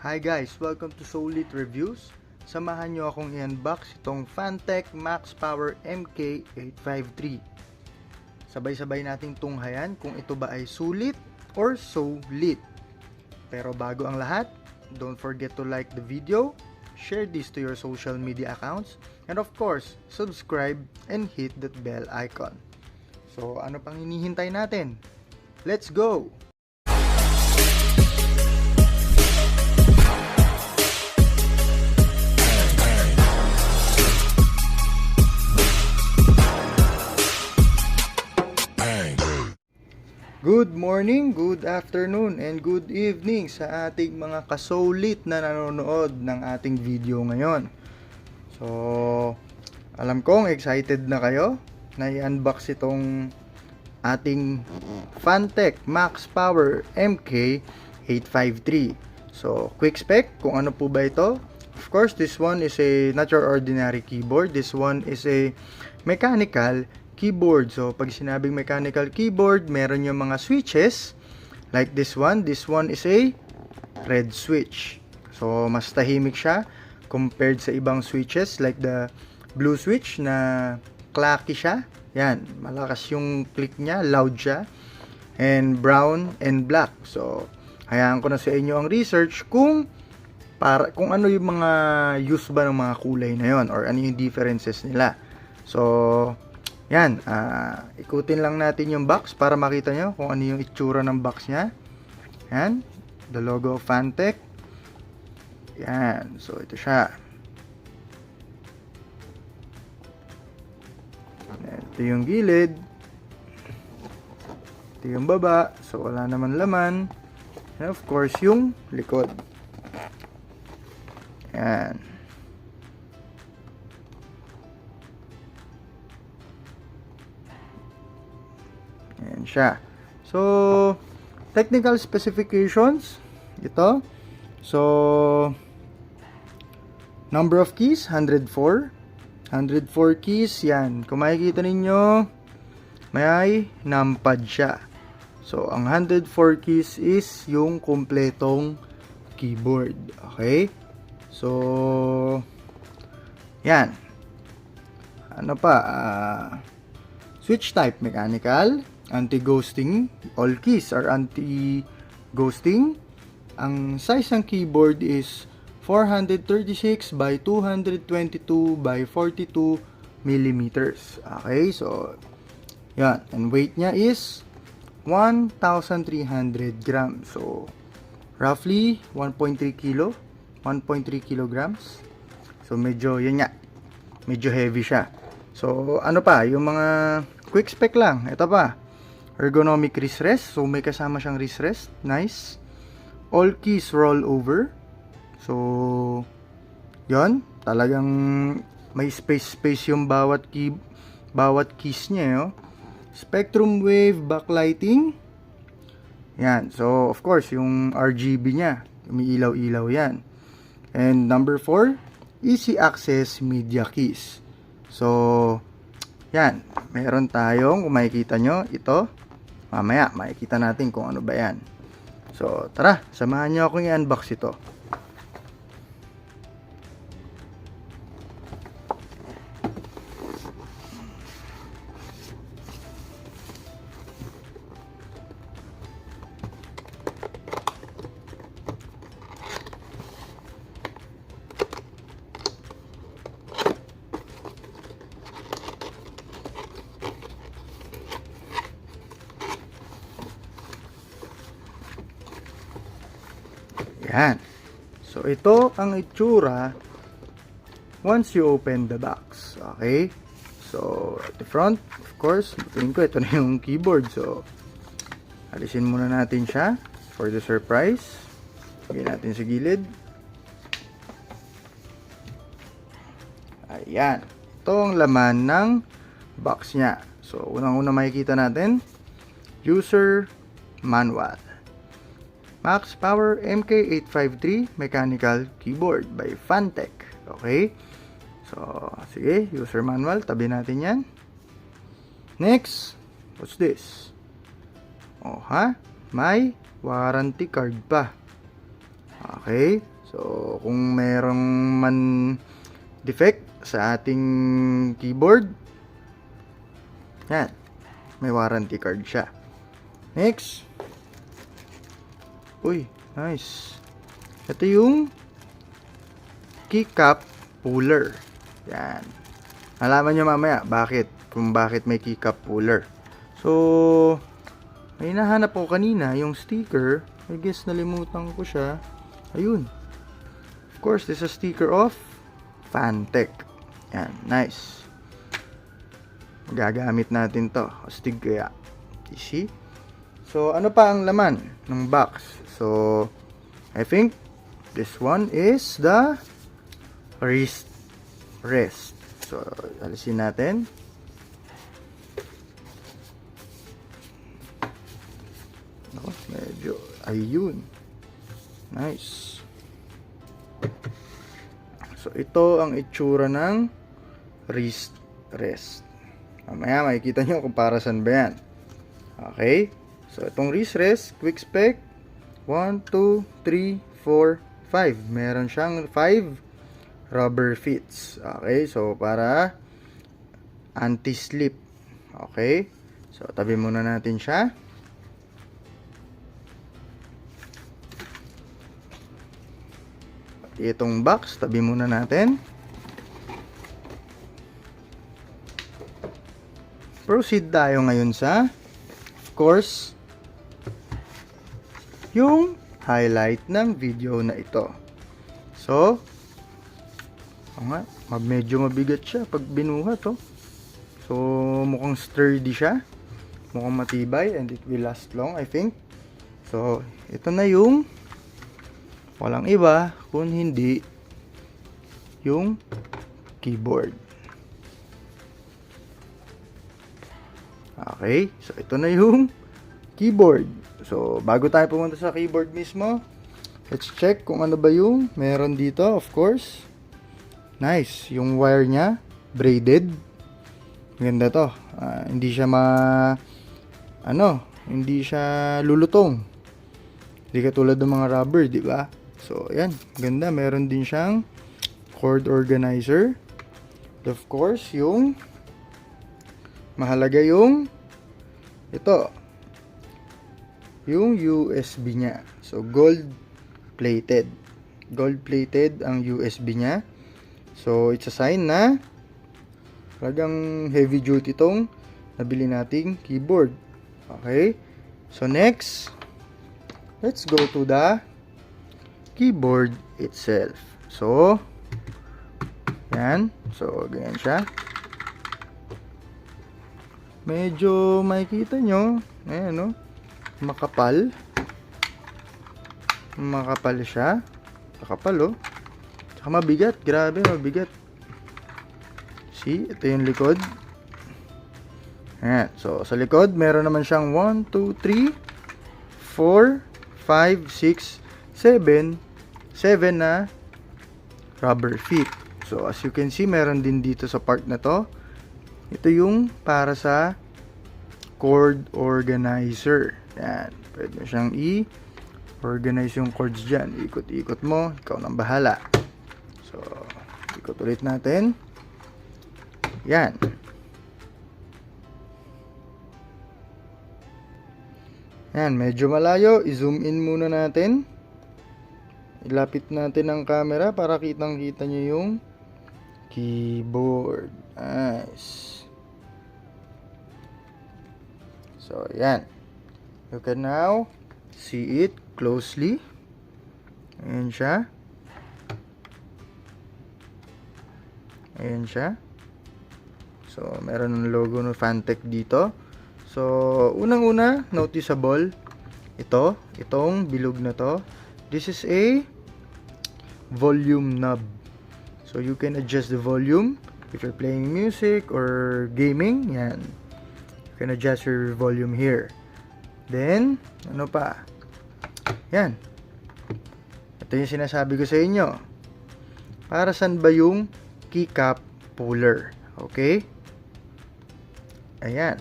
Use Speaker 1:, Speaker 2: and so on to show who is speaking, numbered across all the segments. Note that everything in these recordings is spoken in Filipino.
Speaker 1: Hi guys! Welcome to Solid Reviews. Samahan nyo akong i-unbox itong Fantech Max Power MK853. Sabay-sabay nating tunghayan kung ito ba ay sulit or solid. Pero bago ang lahat, don't forget to like the video, share this to your social media accounts, and of course, subscribe and hit that bell icon. So ano pang hinihintay natin? Let's go! Good morning, good afternoon, and good evening sa ating mga kasolit na nanonood ng ating video ngayon. So, alam kong excited na kayo na i-unbox itong ating Fantech Max Power MK853. So, quick spec kung ano po ba ito. Of course, this one is not your ordinary keyboard. This one is a mechanical keyboard. So, pag sinabing mechanical keyboard, meron yung mga switches like this one. This one is a red switch. So, mas tahimik siya compared sa ibang switches like the blue switch na clacky siya. Yan, malakas yung click niya, loud siya. And brown and black. So, hayaan ko na sa inyo ang research kung ano yung mga use ba ng mga kulay na yon or ano yung differences nila. So, yan, ikutin lang natin yung box para makita nyo kung ano yung itsura ng box nya. Yan, the logo of Fantech. Yan, so ito siya. Yan, ito yung gilid. Ito yung baba, so wala naman laman. And of course yung likod. Yan. Ayan siya. So, technical specifications, ito. So, number of keys, 104. 104 keys, yan. Kung makikita ninyo, may numpad siya. So, ang 104 keys is yung kumpletong keyboard. Okay? So, yan. Ano pa? Switch type, mechanical. Anti-ghosting, all keys are anti-ghosting. Ang size ng keyboard is 436 by 222 by 42 millimeters. Okay, so yan. And weight niya is 1,300 grams. So, roughly 1.3 kilo. 1.3 kilograms. So, medyo, yan nga. Medyo heavy siya. So, ano pa? Yung mga quick spec lang. Ito pa. Ergonomic wrist rest. So, may kasama siyang wrist rest. Nice. All keys roll over. So, yon. Talagang may space yung bawat keys niya. Yo. Spectrum wave backlighting. Yan. So, of course, yung RGB niya. Umiilaw-ilaw yan. And number 4, easy access media keys. So, yan. Meron tayong, kung makikita nyo, ito. Mamaya, makikita natin kung ano ba yan. So, tara, samahan nyo akong i-unbox ito. Yan. So, ito ang itsura once you open the box. Okay? So, at the front, of course, tingin ko, ito na yung keyboard. So, alisin muna natin siya for the surprise. Lagyan natin sa gilid. Ayan. Ito ang laman ng box niya. So, unang-una makikita natin, user manual. Max Power MK853 Mechanical Keyboard by Fantech. Okay? So, sige, user manual. Tabi natin yan. Next, what's this? Oh, ha? May warranty card pa. Okay? So, kung merong man defect sa ating keyboard, yan, may warranty card siya. Next. Uy, nice. Ito yung keycap puller. Yan. Malaman nyo mamaya kung bakit may keycap puller. So, may nahanap ko kanina yung sticker. I guess nalimutan ko siya. Ayun. Of course, this is a sticker of Fantech. Yan, nice. Gagamit natin to. Astig kaya. You see? So, ano pa ang laman ng box? So, I think this one is the wrist rest. So, alisin natin. Ako, medyo, ayun. Nice. So, ito ang itsura ng wrist rest. Mamaya makikita nyo kung para saan ba yan. Okay. So, itong wrist rest, quick spec, 1, 2, 3, 4, 5. Meron siyang 5 rubber fits. Okay. So, para anti-slip. Okay. So, tabi muna natin siya. Itong box, tabi muna natin. Proceed tayo ngayon sa, of course, yung highlight ng video na ito. So, medyo mabigat siya pag binuhat, oh. So, mukhang sturdy siya. Mukhang matibay and it will last long, I think. So, ito na yung walang iba kung hindi yung keyboard. Okay, so ito na yung keyboard. So, bago tayo pumunta sa keyboard mismo, let's check kung ano ba yung meron dito, of course. Nice, yung wire niya, braided. Ganda to. Hindi siya hindi siya lulutong. Hindi katulad ng mga rubber, di ba? So, ayan, ganda. Meron din siyang cord organizer. Of course, yung mahalaga yung ito. Yung USB niya. So, gold plated. Gold plated ang USB niya. So, it's a sign na talagang heavy duty tong nabili nating keyboard. Okay? So, next, let's go to the keyboard itself. So, yan. So, ganyan siya. Medyo makikita nyo. Ayan, no? Makapal. Makapal siya. Makapal, oh. Tsaka mabigat. Grabe, mabigat. See? Ito yung likod. Ayan. So, sa likod, meron naman siyang 1, 2, 3, 4, 5, 6, 7. 7 na rubber feet. So, as you can see, meron din dito sa part na to. Ito yung para sa cord organizer. Yan. Pwede mo siyang i-organize yung cords dyan. Ikot-ikot mo. Ikaw nang bahala. So, ikot ulit natin. Yan. Yan. Medyo malayo. I-zoom in muna natin. Ilapit natin ang camera para kitang-kita nyo yung keyboard. Nice. So, yan. You can now see it closely. Ayan siya. Ayan siya. So, meron ng logo ng Fantech dito. So, unang-una, noticeable. Itong bilog na to. This is a volume knob. So, you can adjust the volume if you're playing music or gaming. Yan. You can adjust your volume here. Then, ano pa? Yan. Ito yung sinasabi ko sa inyo. Para saan ba yung keycap puller? Okay? Ayan.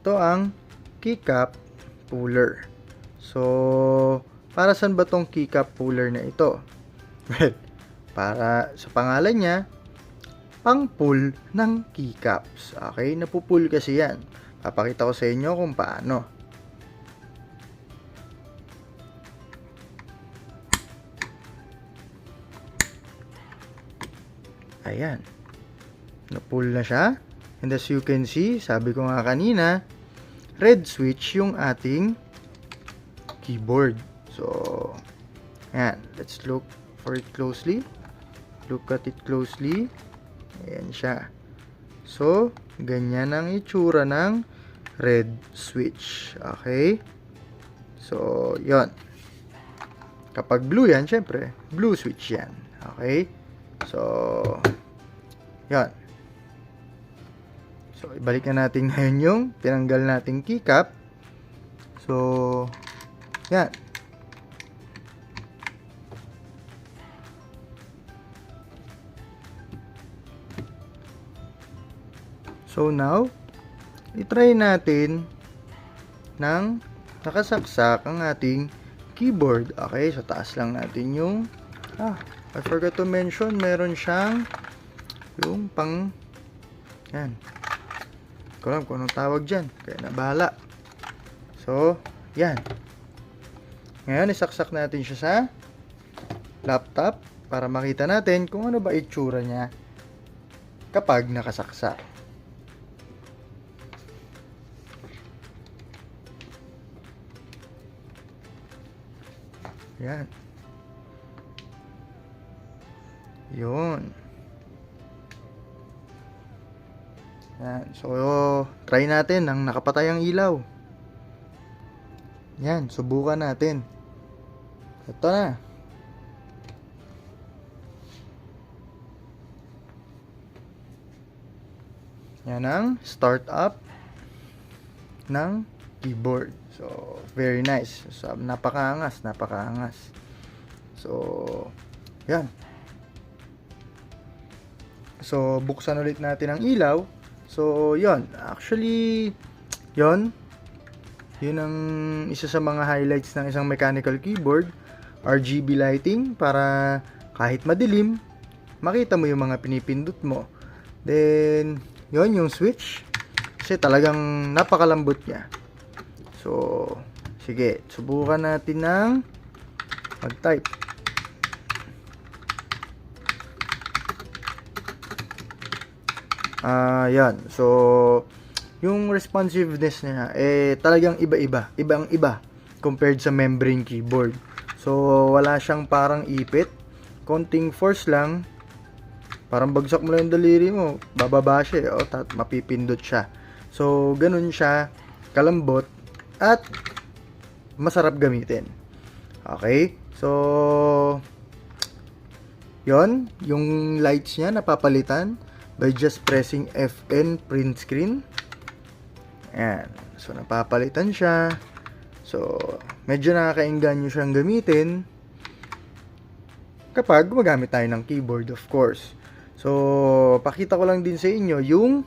Speaker 1: Ito ang keycap puller. So, para saan ba tong keycap puller na ito? Well, para sa pangalan niya, pang-pull ng keycaps. Okay, napupull kasi yan. Papakita ko sa inyo kung paano. Ayan. Napull na siya. And as you can see, sabi ko nga kanina, red switch yung ating keyboard. So, ayan. Let's look for it closely. Look at it closely. Ayan siya. So, ganyan ang itsura ng red switch. Okay? So, yon. Kapag blue yan, syempre, blue switch yan. Okay? So, yon. So, ibalik na natin ngayon yung tinanggal nating keycap. So, yan. So, now, itry natin ng nakasaksak ang ating keyboard. Okay, so taas lang natin yung I forgot to mention, meron siyang yung pang yan. Ko alam kung anong tawag dyan, kaya nabahala. So, yan. Ngayon, isaksak natin siya sa laptop para makita natin kung ano ba itsura niya kapag nakasaksak. Yan. Yun. Yan. So, try natin ng nakapatay ang ilaw. Yan. Subukan natin. Ito na. Yan ang start up ng keyboard. So, very nice. So, napakaangas. So, yan. So, buksan ulit natin ang ilaw. So, yon. Actually, yon. Yun ang isa sa mga highlights ng isang mechanical keyboard. RGB lighting para kahit madilim, makita mo yung mga pinipindot mo. Then, yon yung switch. Kasi talagang napakalambot niya. So, sige. Subukan natin ng mag-type. Yan. So, yung responsiveness niya, talagang iba-iba. Ibang-iba compared sa membrane keyboard. So, wala siyang parang ipit. Konting force lang. Parang bagsak mo lang yung daliri mo. Bababa siya. Mapipindot siya. So, ganun siya. Kalambot. At, masarap gamitin. Okay? So, yon. Yung lights niya, napapalitan by just pressing FN print screen. Ayan. So, napapalitan siya. So, medyo nakakainganyo siyang gamitin kapag gumagamit tayo ng keyboard, of course. So, pakita ko lang din sa inyo yung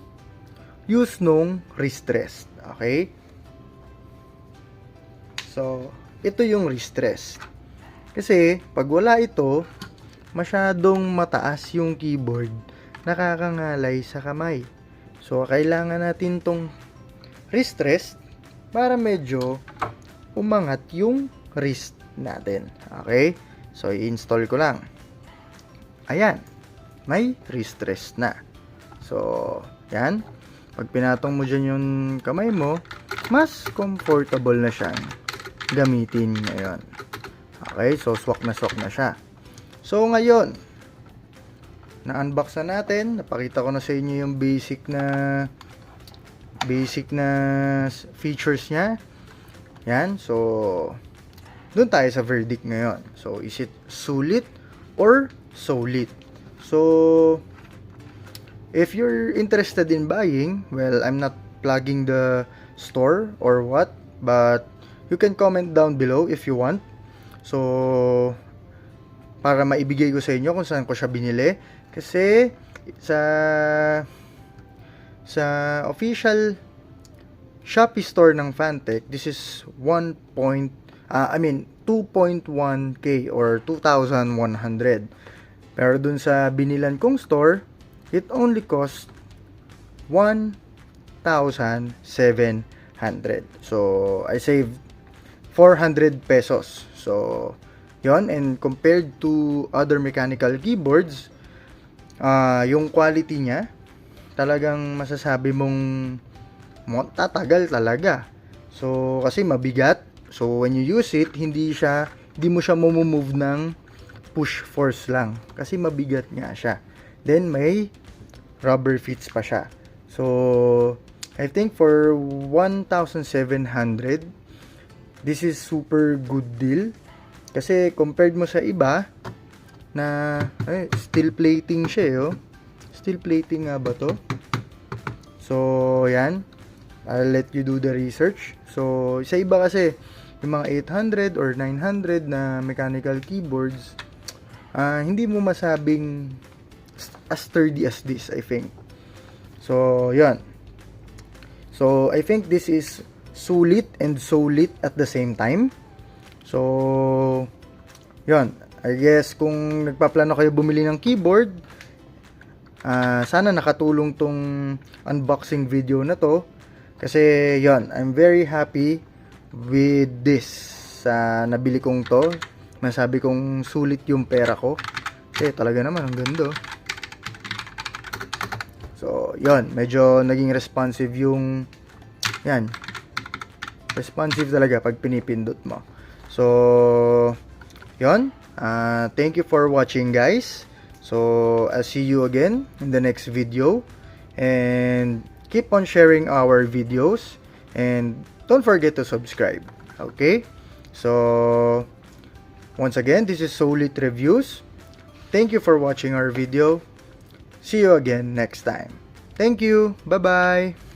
Speaker 1: use nung wrist rest. Okay? So, ito yung wrist rest. Kasi, pag wala ito, masyadong mataas yung keyboard. Nakakangalay sa kamay. So, kailangan natin tong wrist rest para medyo umangat yung wrist natin. Okay? So, i-install ko lang. Ayan. May wrist rest na. So, yan. Pag pinatong mo dyan yung kamay mo, mas comfortable na siyang gamitin ngayon. Okay? So, swak na siya. So, ngayon, na-unbox na natin. Napakita ko na sa inyo yung basic na features niya. Yan. So, doon tayo sa verdict ngayon. So, is it sulit or solid? So, if you're interested in buying, well, I'm not plugging the store or what, but you can comment down below if you want. So, para maibigay ko sa inyo kung saan ko siya binili. Kasi, sa official Shopee store ng Fantech, this is 2.1k or 2,100. Pero dun sa binilan kong store, it only cost 1,700. So, I saved 400 pesos. So, yon. And compared to other mechanical keyboards, yung quality niya, talagang masasabi mong tatagal talaga. So, kasi mabigat. So, when you use it, hindi mo siya move ng push force lang. Kasi mabigat nga siya. Then, may rubber fits pa siya. So, I think for 1,700, this is super good deal. Kasi, compared mo sa iba, na, steel plating siya, oh. Steel plating nga ba to? So, yan. I'll let you do the research. So, sa iba kasi, yung mga 800 or 900 na mechanical keyboards, hindi mo masabing as sturdy as this, I think. So, yan. So, I think this is sulit and solid at the same time. So, yan. I guess kung nagpaplano kayo bumili ng keyboard, sana nakatulong tong unboxing video na to. Kasi yon, I'm very happy with this nabili kong to. Masabi kong sulit yung pera ko. Kasi talaga naman ang ganda. So yon, medyo naging responsive yung yan. Responsive talaga pag pinipindot mo. So yon, thank you for watching, guys. So I'll see you again in the next video. And keep on sharing our videos and don't forget to subscribe. Okay? So, once again, this is Solid Reviews. Thank you for watching our video. See you again next time. Thank you. Bye-bye.